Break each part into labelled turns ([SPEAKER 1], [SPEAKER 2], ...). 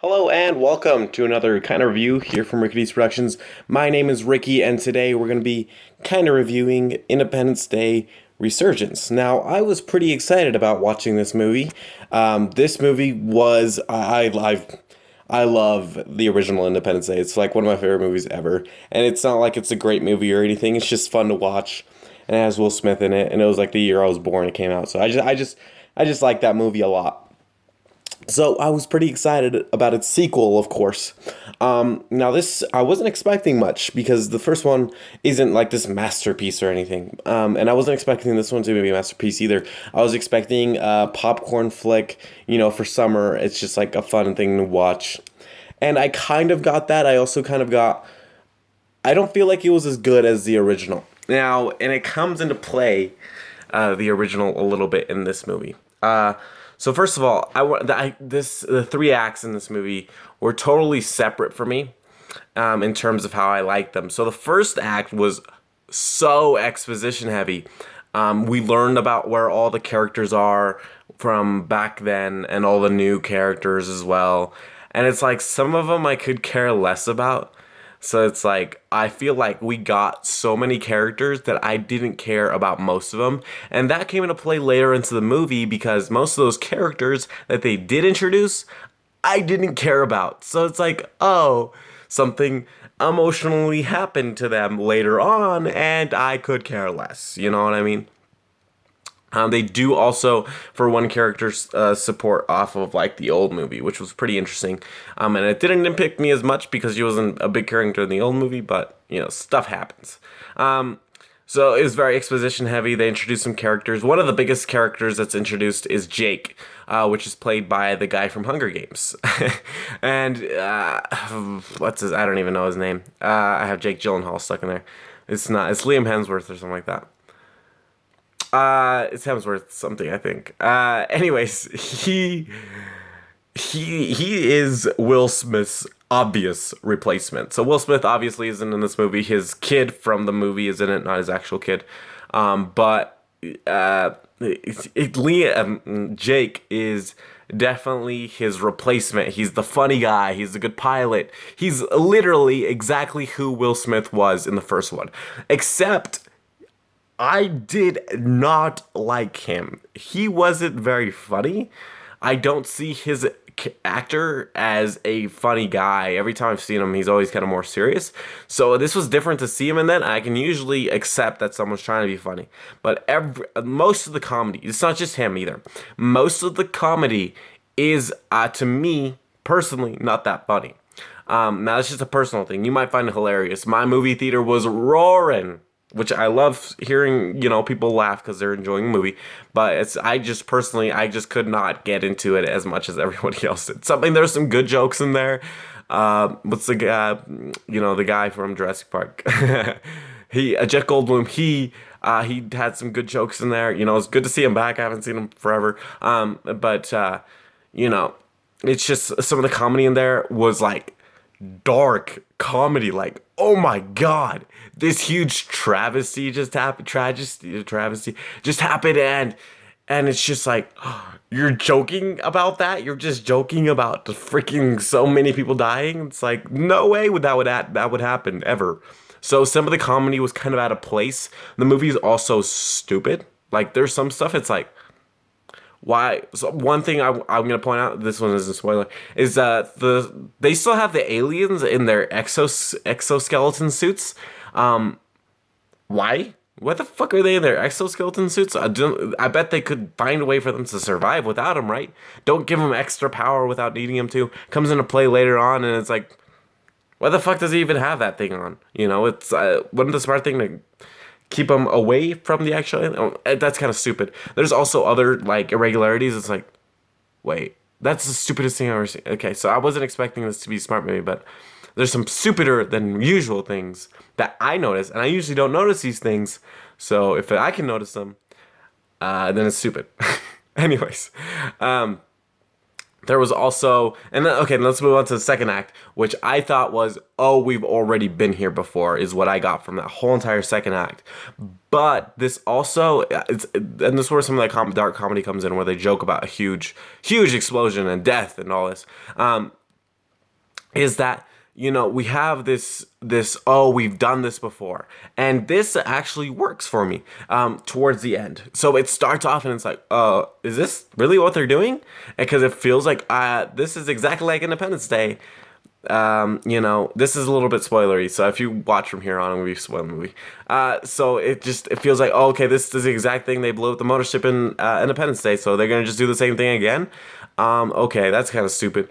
[SPEAKER 1] Hello and welcome to another kind of review here from Rickydees Productions. My name is Ricky and today we're going to be kind of reviewing Independence Day Resurgence. Now, I was pretty excited about watching this movie. This movie was, I love the original Independence Day. It's like one of my favorite movies ever. And it's not like it's a great movie or anything. It's just fun to watch. And it has Will Smith in it. And it was like the year I was born it came out. So I just like that movie a lot. So I was pretty excited about its sequel, of course. Now this, I wasn't expecting much because the first one isn't like this masterpiece or anything. And I wasn't expecting this one to be a masterpiece either. I was expecting a popcorn flick, for summer. It's just like a fun thing to watch. And I kind of got that. I also kind of got, I don't feel like it was as good as the original. Now, and it comes into play, the original a little bit in this movie. So first of all, the three acts in this movie were totally separate for me, in terms of how I like them. So the first act was so exposition heavy. We learned about where all the characters are from back then and all the new characters as well. And it's like some of them I could care less about. So it's like, I feel like we got so many characters that I didn't care about most of them. And that came into play later into the movie because most of those characters that they did introduce, I didn't care about. So it's like, oh, something emotionally happened to them later on and I could care less. You know what I mean? They do also, for one character, support off of like the old movie, which was pretty interesting. And it didn't impact me as much because she wasn't a big character in the old movie, but stuff happens. So it was very exposition heavy. They introduced some characters. One of the biggest characters that's introduced is Jake, which is played by the guy from Hunger Games. And what's his? I don't even know his name. I have Jake Gyllenhaal stuck in there. It's not. It's Liam Hemsworth or something like that. It's Hemsworth something, I think. Anyways, he is Will Smith's obvious replacement. So Will Smith obviously isn't in this movie. His kid from the movie is in it, not his actual kid. But Jake is definitely his replacement. He's the funny guy. He's the good pilot. He's literally exactly who Will Smith was in the first one, except I did not like him. He wasn't very funny. I don't see his actor as a funny guy. Every time I've seen him, he's always kind of more serious. So this was different to see him in that. I can usually accept that someone's trying to be funny. But most of the comedy, it's not just him either. Most of the comedy is, to me, personally, not that funny. Now, it's just a personal thing. You might find it hilarious. My movie theater was roaring, which I love hearing, people laugh because they're enjoying the movie. But I just could not get into it as much as everybody else did. There's some good jokes in there. What's the guy, the guy from Jurassic Park? Jeff Goldblum, he had some good jokes in there. It's good to see him back. I haven't seen him forever. But it's just some of the comedy in there was like dark comedy, like, oh my god, this huge travesty just happened, travesty just happened, and it's just like, you're joking about that? You're just joking about the freaking so many people dying? It's like, no way that would happen ever. So some of the comedy was kind of out of place. The movie is also stupid. Like, there's some stuff, it's like, why? So one thing I'm gonna point out, this one isn't a spoiler, is that they still have the aliens in their exoskeleton suits. Why? What the fuck are they in their exoskeleton suits? I bet they could find a way for them to survive without them, right? Don't give them extra power without needing them to. Comes into play later on, and it's like, why the fuck does he even have that thing on? It's wouldn't the smart thing to keep them away from the actual. That's kind of stupid. There's also other like irregularities. It's like, wait, that's the stupidest thing I've ever seen. Okay, so I wasn't expecting this to be a smart movie, but there's some stupider than usual things that I notice, and I usually don't notice these things. So if I can notice them, then it's stupid. Anyways, there was also, and then, okay, let's move on to the second act, which I thought was, oh, we've already been here before, is what I got from that whole entire second act. But this also, and this is where some of that dark comedy comes in, where they joke about a huge explosion and death and all this. is that, we have this, oh, we've done this before, and this actually works for me towards the end. So it starts off and it's like, is this really what they're doing? Because it feels like this is exactly like Independence Day. This is a little bit spoilery, so if you watch from here on, I'm gonna be spoiling the movie. So it feels like, oh, okay, this is the exact thing. They blew up the mothership in Independence Day, so they're gonna just do the same thing again. Okay, that's kind of stupid.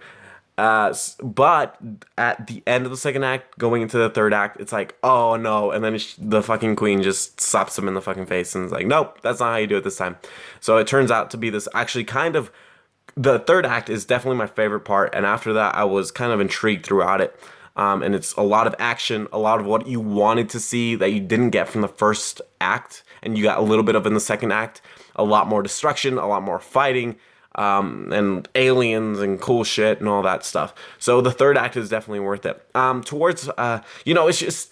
[SPEAKER 1] But at the end of the second act, going into the third act, it's like, oh no, and then the fucking queen just slaps him in the fucking face and is like, nope, that's not how you do it this time. So it turns out to be this actually kind of, the third act is definitely my favorite part, and after that, I was kind of intrigued throughout it. And it's a lot of action, a lot of what you wanted to see that you didn't get from the first act, and you got a little bit of in the second act. A lot more destruction, a lot more fighting, and aliens and cool shit and all that stuff. So the third act is definitely worth it. It's just,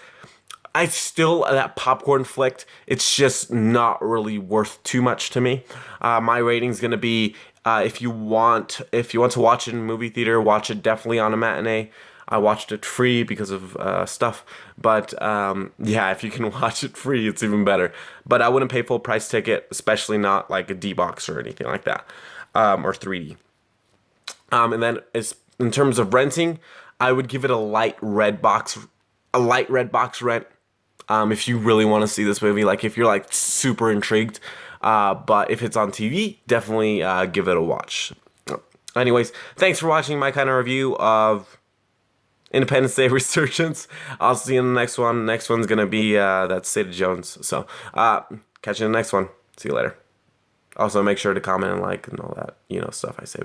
[SPEAKER 1] I still, that popcorn flick, it's just not really worth too much to me. My rating's gonna be, if you want to watch it in a movie theater, watch it definitely on a matinee. I watched it free because of stuff, but yeah, if you can watch it free, it's even better. But I wouldn't pay full price ticket, especially not like a D-box or anything like that, or 3D. And then in terms of renting, I would give it a light red box rent. If you really want to see this movie, like if you're like super intrigued, but if it's on TV, definitely give it a watch. Anyways, thanks for watching my kind of review of Independence Day Resurgence. I'll see you in the next one. Next one's gonna be that State Jones. So catch you in the next one. See you later. Also, make sure to comment and like and all that stuff I say.